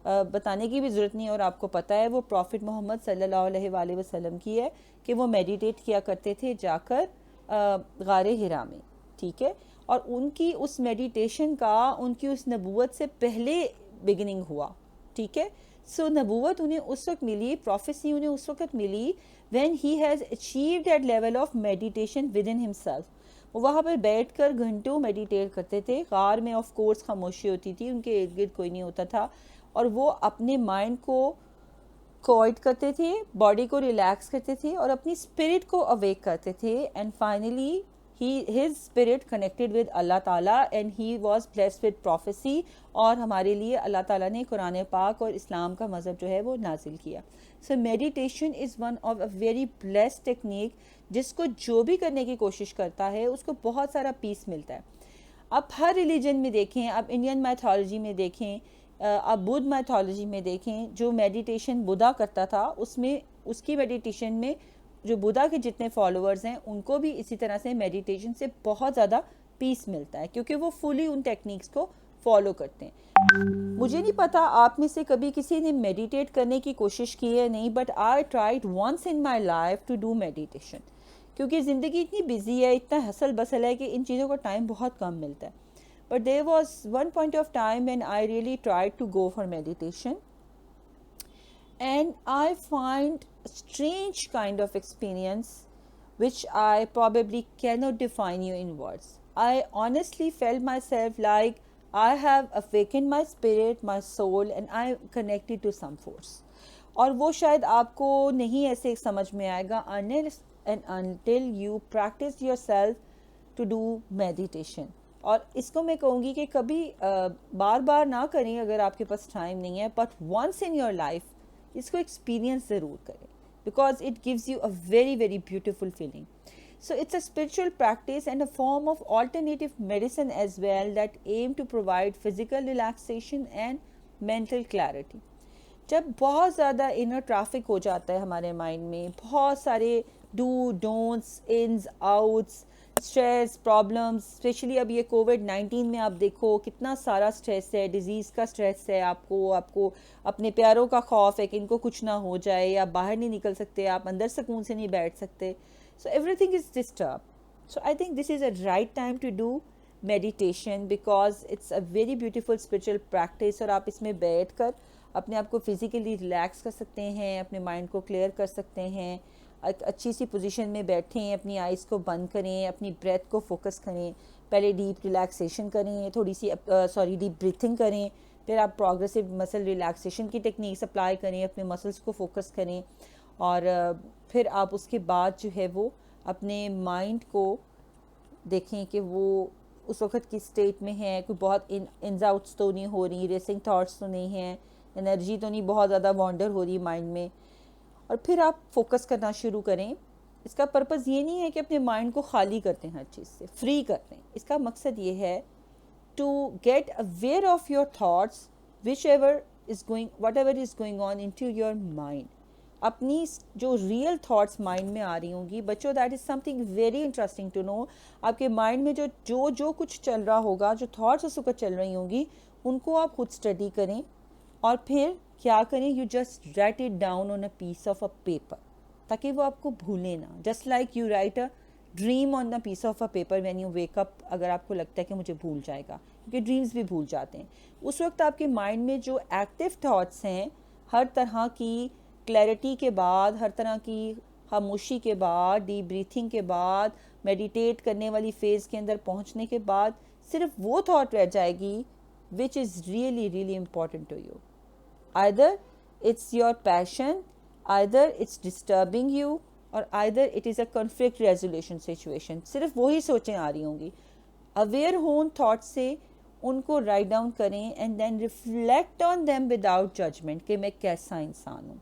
बताने की भी ज़रूरत नहीं है और आपको पता है, वो प्रॉफिट मोहम्मद सल्लल्लाहु अलैहि वसल्लम की है कि वो मेडिटेट किया करते थे जाकर गारे हिरा में. ठीक है, और उनकी उस मेडिटेशन का उनकी उस नबूवत से पहले बिगिनिंग हुआ. ठीक है, सो नबूवत उन्हें उस वक्त मिली, प्रोफेसी उन्हें उस वक्त मिली when he has achieved that level of meditation within himself. वो वहाँ पर बैठकर घंटों मेडिटेट करते थे. गार में ऑफ कोर्स खामोशी होती थी, उनके इर्द गिर्द कोई नहीं होता था, और वो अपने माइंड को क्वाइट करते थे, बॉडी को रिलैक्स करते थे और अपनी स्पिरिट को अवेक करते थे. And finally his spirit connected with Allah Ta'ala and he was blessed with prophecy. और हमारे लिए अल्लाह ताला ने कुरान पाक और इस्लाम का मज़हब जो है वो नाजिल किया. So meditation is one of a very blessed technique जिसको जो भी करने की कोशिश करता है उसको बहुत सारा पीस मिलता है. आप हर रिलीजन में देखें, आप इंडियन मैथोलॉजी में देखें, आप बुद्ध मैथोलॉजी में देखें, जो मेडिटेशन बुद्धा करता था उसमें, उसकी मेडिटेशन में जो बुद्धा के जितने फॉलोअर्स हैं उनको भी इसी तरह से मेडिटेशन से बहुत ज़्यादा पीस मिलता है, क्योंकि वो फुली उन टेक्निक्स को फॉलो करते हैं. मुझे नहीं पता आप में से कभी किसी ने मेडिटेट करने की कोशिश की है नहीं, but I tried once in my life to do meditation, क्योंकि ज़िंदगी इतनी बिजी है, इतना हसल बसल है कि इन चीज़ों का टाइम बहुत कम मिलता है. But there was one point of time when I really tried to go for meditation and I find a strange kind of experience which I probably cannot define you in words. I honestly felt myself like I have awakened my spirit, my soul, and I am connected to some force. और वो शायद आपको नहीं ऐसे समझ में आएगा unless and until you practice yourself to do meditation. और इसको मैं कहूँगी कि कभी बार बार ना करें अगर आपके पास टाइम नहीं है, but once in your life इसको एक्सपीरियंस ज़रूर करें, because it gives you a very very beautiful feeling. So it's a spiritual practice and a form of alternative medicine as well that aim to provide physical relaxation and mental clarity. जब बहुत ज़्यादा inner traffic हो जाता है हमारे mind में, बहुत सारे do don'ts, ins outs, stress problems, specially अब ये कोविड-19 में आप देखो कितना सारा स्ट्रेस है, डिजीज़ का स्ट्रेस है, आपको अपने प्यारों का खौफ है कि इनको कुछ ना हो जाए, आप बाहर नहीं निकल सकते, आप अंदर सुकून से नहीं बैठ सकते, so everything is disturb. So I think this is a right time to do meditation because it's a very beautiful spiritual practice. और आप इसमें बैठ कर अपने आप को फिज़िकली रिलैक्स कर सकते हैं, अपने माइंड को क्लियर कर सकते हैं, एक अच्छी सी पोजीशन में बैठें, अपनी आइज़ को बंद करें, अपनी ब्रेथ को फोकस करें, पहले डीप रिलैक्सेशन करें, थोड़ी सी डीप ब्रीथिंग करें, फिर आप प्रोग्रेसिव मसल रिलैक्सेशन की टेक्निक्स अप्लाई करें, अपने मसल्स को फोकस करें और फिर आप उसके बाद जो है वो अपने माइंड को देखें कि वो उस वक्त किस स्टेट में है, कोई बहुत इन्स आउट्स तो नहीं हो रही, रेसिंग थॉट्स तो नहीं हैं, एनर्जी तो नहीं बहुत ज़्यादा वॉन्डर हो रही माइंड में, और फिर आप फोकस करना शुरू करें. इसका पर्पज़ ये नहीं है कि अपने माइंड को खाली करते हैं, हर चीज़ से फ्री करते हैं. इसका मकसद ये है to get aware of your thoughts whichever is going whatever is going on into your mind. अपनी जो रियल थॉट्स माइंड में आ रही होंगी बच्चों, that is something very interesting to know. आपके माइंड में जो कुछ चल रहा होगा, जो थॉट्स उस वक्त चल रही होंगी, उनको आप खुद स्टडी करें और फिर क्या करें, you just write it down on a piece of a paper ताकि वो आपको भूले ना. Just like you write a dream on the piece of a paper when you wake up. अगर आपको लगता है कि मुझे भूल जाएगा, क्योंकि ड्रीम्स भी भूल जाते हैं, उस वक्त आपके माइंड में जो एक्टिव थॉट्स हैं, हर तरह की क्लैरिटी के बाद, हर तरह की खामोशी के बाद, डीप ब्रीथिंग के बाद, मेडिटेट करने वाली फेज़ के अंदर पहुंचने के बाद सिर्फ वो थॉट रह जाएगी which is really really important to you. Either it's your passion, either it's disturbing you, और either it is a conflict resolution situation. सिर्फ वही सोचें आ रही होंगी. अवेयर हो उन थॉट्स से, उनको राइट डाउन करें and then reflect on them without judgement कि मैं कैसा इंसान हूँ.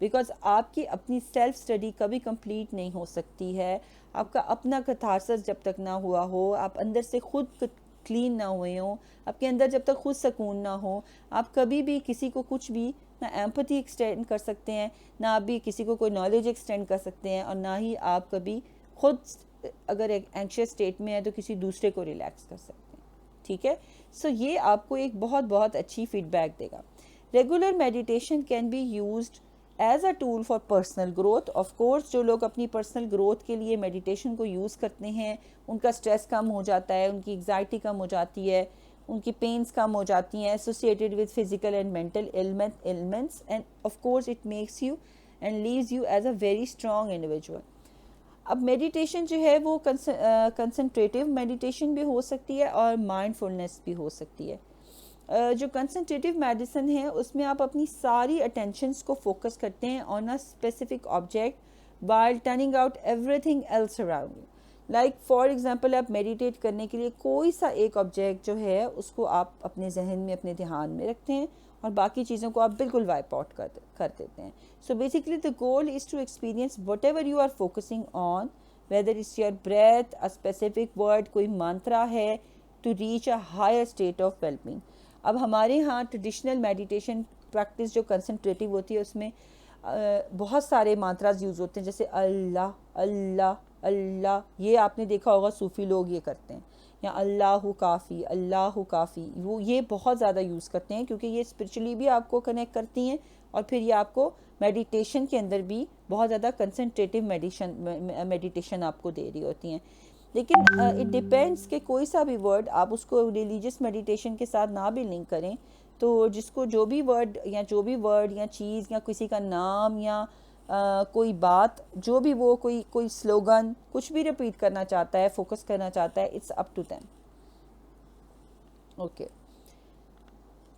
बिकॉज आपकी अपनी सेल्फ स्टडी कभी कंप्लीट नहीं हो सकती है. आपका अपना कथारसस जब तक ना हुआ हो, आप अंदर से खुद क्लीन ना हुए हों, आपके अंदर जब तक खुद सुकून ना हो, आप कभी भी किसी को कुछ भी ना एम्पैथी एक्सटेंड कर सकते हैं, ना आप भी किसी को कोई नॉलेज एक्सटेंड कर सकते हैं, और ना ही आप कभी खुद अगर एक एंशियस स्टेट में है तो किसी दूसरे को रिलैक्स कर सकते हैं. ठीक है. सो ये आपको एक बहुत बहुत अच्छी फीडबैक देगा. Regular meditation can be used as a tool for personal growth. Of course जो लोग अपनी पर्सनल ग्रोथ के लिए मेडिटेशन को यूज़ करते हैं, उनका स्ट्रेस कम हो जाता है, उनकी एग्जाइटी कम हो जाती है, उनकी पेन्स कम हो जाती हैं associated with physical and mental elements, and of course it makes you and leaves you as a very strong individual. अब मेडिटेशन जो है वो कंसंट्रेटिव मेडिटेशन भी हो सकती है और माइंडफुलनेस भी हो सकती है. जो कंसंट्रेटिव मेडिसिन है उसमें आप अपनी सारी अटेंशंस को फोकस करते हैं on a specific object while turning out everything else around you. Like for example आप मेडिटेट करने के लिए कोई सा एक ऑब्जेक्ट जो है उसको आप अपने जहन में, अपने ध्यान में रखते हैं और बाकी चीज़ों को आप बिल्कुल वाइप आउट कर देते हैं. So basically the goal is to experience whatever you are focusing on, whether it's your breath, a specific word, कोई मंत्रा है, to reach a higher state of wellbeing. अब हमारे यहाँ ट्रेडिशनल मेडिटेशन प्रैक्टिस जो कंसंट्रेटिव होती है उसमें बहुत सारे मंत्रास यूज़ होते हैं, जैसे अल्लाह अल्लाह अल्लाह. ये आपने देखा होगा सूफ़ी लोग ये करते हैं, या अल्लाहु काफ़ी अल्लाहु काफ़ी, वो ये बहुत ज़्यादा यूज़ करते हैं क्योंकि ये स्पिरिचुअली भी आपको कनेक्ट करती हैं और फिर ये आपको मेडिटेशन के अंदर भी बहुत ज़्यादा कंसंट्रेटिव मेडिटेशन आपको दे रही होती हैं. लेकिन इट डिपेंड्स कि कोई सा भी वर्ड आप उसको रिलीजियस मेडिटेशन के साथ ना भी लिंक करें, तो जिसको जो भी वर्ड या चीज़ या किसी का नाम या कोई बात, जो भी वो कोई स्लोगन कुछ भी रिपीट करना चाहता है, फोकस करना चाहता है, it's up to them. Okay.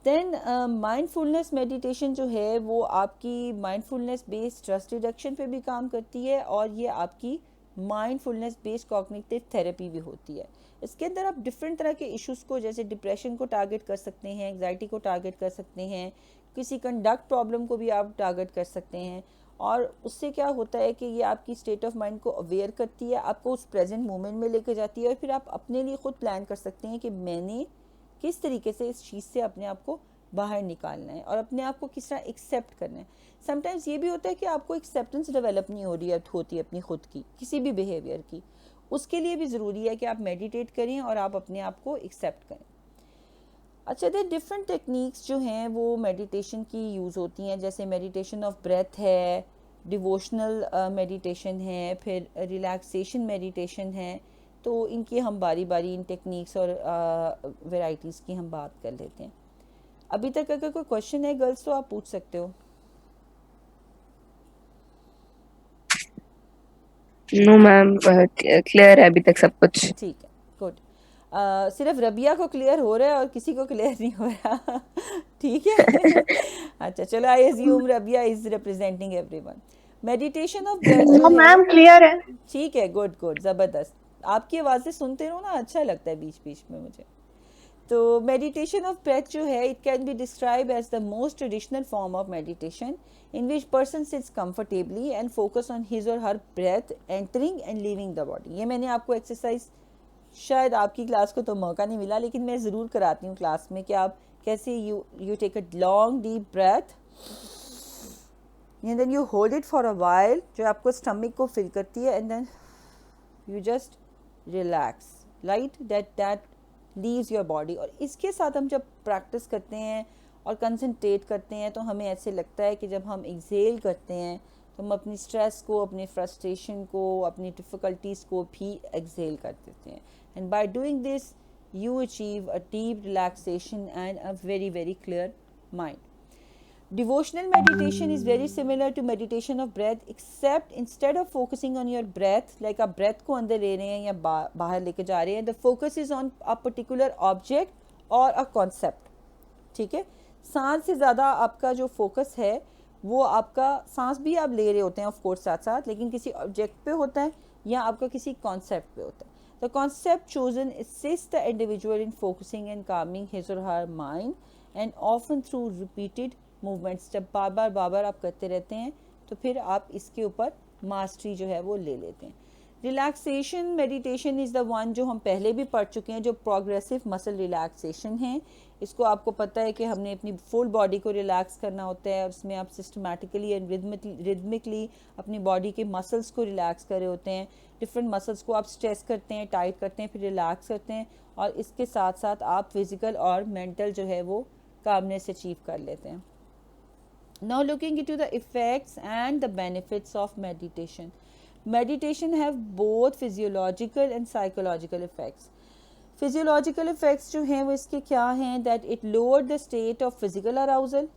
Then mindfulness meditation जो है वो आपकी माइंडफुलनेस बेस्ड स्ट्रेस रिडक्शन पे भी काम करती है और ये आपकी माइंडफुलनेस बेस्ड कॉग्निटिव थेरेपी भी होती है. इसके अंदर आप डिफरेंट तरह के इश्यूज़ को, जैसे डिप्रेशन को टारगेट कर सकते हैं, एंग्जाइटी को टारगेट कर सकते हैं, किसी कंडक्ट प्रॉब्लम को भी आप टारगेट कर सकते हैं. और उससे क्या होता है कि ये आपकी स्टेट ऑफ माइंड को अवेयर करती है, आपको उस प्रेजेंट मोमेंट में लेकर जाती है और फिर आप अपने लिए खुद प्लान कर सकते हैं कि मैंने किस तरीके से इस चीज़ से अपने आप को बाहर निकालना है और अपने आप को किस तरह एक्सेप्ट करना है. समटाइम्स ये भी होता है कि आपको एक्सेप्टेंस डेवलप नहीं होती है अपनी खुद की किसी भी बिहेवियर की. उसके लिए भी ज़रूरी है कि आप मेडिटेट करें और आप अपने आप को एक्सेप्ट करें। अच्छा, तो डिफरेंट टेक्निक्स जो हैं वो मेडिटेशन की यूज़ होती हैं, जैसे मेडिटेशन ऑफ ब्रेथ है, डिवोशनल मेडिटेशन है, फिर रिलैक्सेशन मेडिटेशन है। तो इनकी हम बारी बारी इन टेक्निक्स और वेराइटीज़ की हम बात कर लेते हैं। अभी तक अगर कोई क्वेश्चन है गर्ल्स तो आप पूछ सकते हो। नो मैम, क्लियर है अभी तक सब कुछ। ठीक है, गुड। सिर्फ रबिया को क्लियर हो रहा है और किसी को क्लियर नहीं हो रहा। ठीक है। अच्छा चलो, I assume Rabia is representing everyone. Meditation of breath जो है, मैम क्लियर है। ठीक है, गुड गुड, ज़बरदस्त। आपकी आवाज़ें सुनते रहो ना, अच्छा लगता है बीच बीच में मुझे। तो मेडिटेशन ऑफ ब्रेथ जो है, it can be describe as the most traditional form of meditation in which person sits comfortably and focus on his or her breath entering and leaving the body। ये मैंने आपको exercise, शायद आपकी class को तो मौका नहीं मिला, लेकिन मैं ज़रूर कराती हूँ क्लास में कि आप कैसे you take a long deep breath and then you hold it for a while, जो आपको स्टमक को फिल करती है, and then you just relax light that leaves your body. और इसके साथ हम जब प्रैक्टिस करते हैं और कंसंट्रेट करते हैं तो हमें ऐसे लगता है कि जब हम एक्सेल करते हैं तो हम अपनी स्ट्रेस को, अपनी फ्रस्ट्रेशन को, अपनी डिफ़िकल्टीज़ को भी एक्सेल कर देते हैं। And by doing this you achieve a deep relaxation and a very very clear mind. Devotional meditation is very similar to meditation of breath, except instead of focusing on your breath, like आप breath को अंदर ले रहे हैं या बाहर लेके जा रहे हैं, the focus is on a particular object or a concept। ठीक है, सांस से ज़्यादा आपका जो फोकस है वो आपका, सांस भी आप ले रहे होते हैं ऑफ कोर्स साथ साथ, लेकिन किसी ऑब्जेक्ट पे होता है या आपका किसी कॉन्सेप्ट पे होता है। The concept chosen assist the individual in focusing and calming his or her mind and often through repeated movements. जब बार बार आप करते रहते हैं तो फिर आप इसके ऊपर मास्टरी जो है वो ले लेते हैं। Relaxation meditation is the one जो हम पहले भी पढ़ चुके हैं, जो प्रोग्रेसिव मसल रिलैक्सेशन है। इसको आपको पता है कि हमने अपनी फुल बॉडी को रिलैक्स करना होता है और इसमें आप सिस्टमैटिकली एंड रिदमिकली अपनी बॉडी के मसल्स को रिलैक्स कर रहे होते हैं। डिफरेंट मसल्स को आप स्ट्रेच करते हैं, टाइट करते हैं, फिर रिलैक्स करते हैं, और इसके साथ साथ आप फिज़िकल और मेंटल जो है वो कामनेस अचीव कर लेते हैं। Now looking into the effects and the benefits of meditation. Meditation have both physiological and psychological effects. Physiological effects जो हैं वो इसके क्या हैं, that it lowered the state of physical arousal।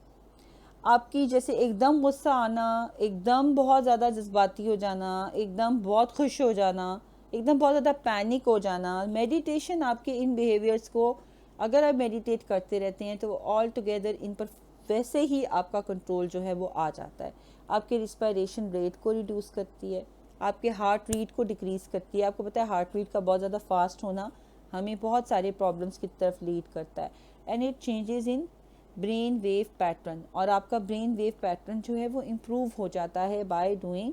आपकी जैसे एकदम गुस्सा आना, एकदम बहुत ज़्यादा जज्बाती हो जाना, एकदम बहुत खुश हो जाना, एकदम बहुत ज़्यादा पैनिक हो जाना, मेडिटेशन आपके इन बिहेवियर्स को, अगर आप मेडिटेट करते रहते हैं तो ऑल टुगेदर इन पर वैसे ही आपका कंट्रोल जो है वो आ जाता है। आपके रिस्पायरेशन रेट को रिड्यूस करती है, आपके हार्ट रेट को डिक्रीज़ करती है। आपको पता है हार्ट रेट का बहुत ज़्यादा फास्ट होना हमें बहुत सारे प्रॉब्लम्स की तरफ लीड करता है। And it changes in brain wave pattern, और आपका ब्रेन वेव पैटर्न जो है वो इम्प्रूव हो जाता है बाय डूइंग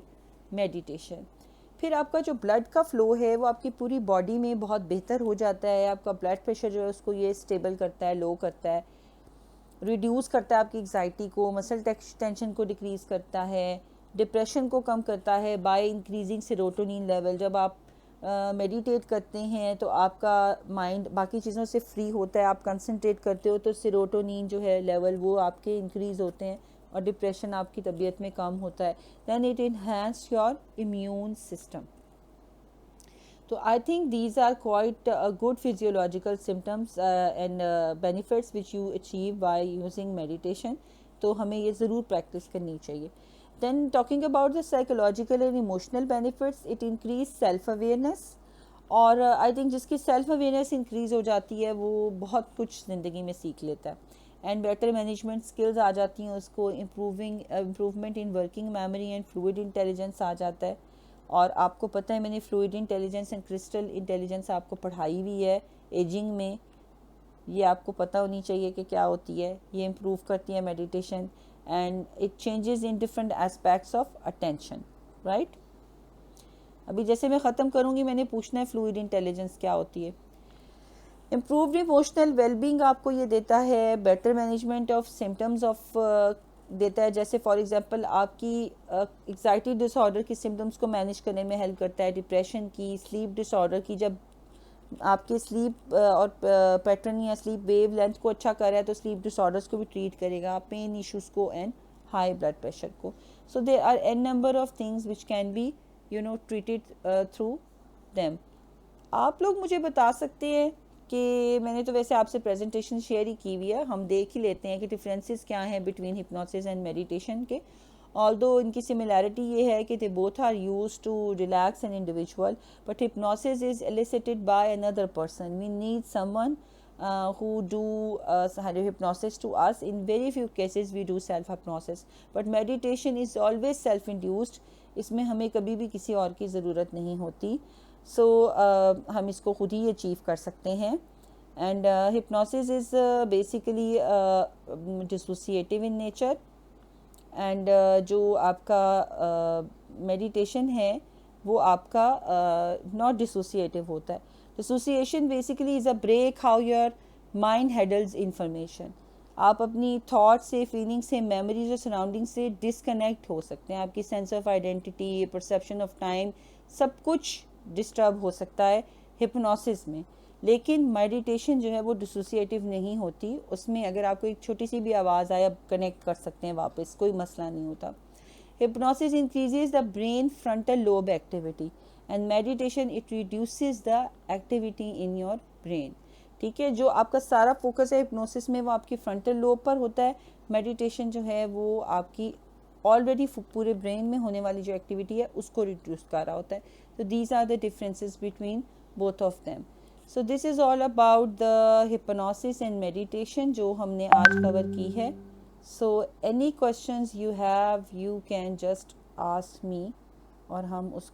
मेडिटेशन। फिर आपका जो ब्लड का फ़्लो है वो आपकी पूरी बॉडी में बहुत बेहतर हो जाता है। आपका ब्लड प्रेशर जो है उसको ये स्टेबल करता है, लो करता है, रिड्यूस करता है आपकी एग्जाइटी को, मसल टेंशन को डिक्रीज़ करता है, डिप्रेशन को कम करता है बाय इंक्रीजिंग सेरोटोनिन लेवल। जब आप मेडिटेट करते हैं तो आपका माइंड बाकी चीज़ों से फ्री होता है, आप कंसंट्रेट करते हो तो सेरोटोनिन जो है लेवल वो आपके इंक्रीज़ होते हैं और डिप्रेशन आपकी तबीयत में कम होता है। Then it enhance your immune system. तो I think these are quite good physiological symptoms and benefits which you achieve by using meditation. तो हमें ये ज़रूर प्रैक्टिस करनी चाहिए। Then talking about the psychological and emotional benefits, it increase self awareness। और I think जिसकी self awareness increase हो जाती है वो बहुत कुछ ज़िंदगी में सीख लेता है। एंड बेटर मैनेजमेंट स्किल्स आ जाती हैं उसको, improvement in working memory and fluid intelligence आ जाता है। और आपको पता है मैंने fluid intelligence and crystal intelligence आपको पढ़ाई हुई है एजिंग में, ये आपको पता होनी चाहिए कि क्या होती है। ये इम्प्रूव करती है meditation and it changes in different aspects of attention, right? अभी जैसे मैं ख़त्म करूँगी मैंने पूछना है फ्लूइड इंटेलिजेंस क्या होती है। इम्प्रूव्ड इमोशनल वेलबींग आपको ये देता है, better management of symptoms of देता है, जैसे फॉर एग्जांपल आपकी एंग्जाइटी डिसऑर्डर की सिम्टम्स को मैनेज करने में हेल्प करता है, डिप्रेशन की, स्लीप डिसऑर्डर की, जब आपके स्लीप और पैटर्न या स्लीप वेव लेंथ को अच्छा कर रहा है तो स्लीप डिसऑर्डर्स को भी ट्रीट करेगा, पेन इश्यूज़ को एंड हाई ब्लड प्रेशर को. So there are an number of things which can be treated through them. आप लोग मुझे बता सकते हैं कि मैंने तो वैसे आपसे प्रेजेंटेशन शेयर ही की हुई है, हम देख ही लेते हैं कि डिफरेंसेस क्या हैं बिटवीन हिप्नोसिस एंड मेडिटेशन के. ऑल्दो इनकी सिमिलैरिटी ये है कि they both are use to relax an individual, but hypnosis is elicited by another person. We need someone who do hypnosis to us. In very few cases we do self hypnosis, but meditation is always self induced. इसमें हमें कभी भी किसी और की ज़रूरत नहीं होती. सो हम इसको खुद ही अचीव कर सकते हैं. And hypnosis is basically dissociative in nature, and जो आपका मेडिटेशन है वो आपका नॉट डिसोसिएटिव होता है. Dissociation basically is a break how your mind handles information. आप अपनी थॉट से, फीलिंग से, मेमोरीज और सराउंडिंग से डिसकनेक्ट हो सकते हैं. आपकी sense of identity, perception of time, सब कुछ डिस्टर्ब हो सकता है हिप्नोसिस में. लेकिन मेडिटेशन जो है वो डिसोसिएटिव नहीं होती. उसमें अगर आपको एक छोटी सी भी आवाज़ आए आप कनेक्ट कर सकते हैं वापस, कोई मसला नहीं होता. Hypnosis increases the brain frontal lobe activity and meditation it reduces the activity in your brain. ठीक है, जो आपका सारा फोकस है हिप्नोसिस में वो आपकी फ्रंटल लोब पर होता है. मेडिटेशन जो है वो आपकी ऑलरेडी पूरे ब्रेन में होने वाली जो एक्टिविटी है उसको रिड्यूस कर रहा होता है. So these are the differences between both of them. So this is all about the hypnosis and meditation जो हमने आज कवर की है. So any questions you have you can just ask me और हम उसको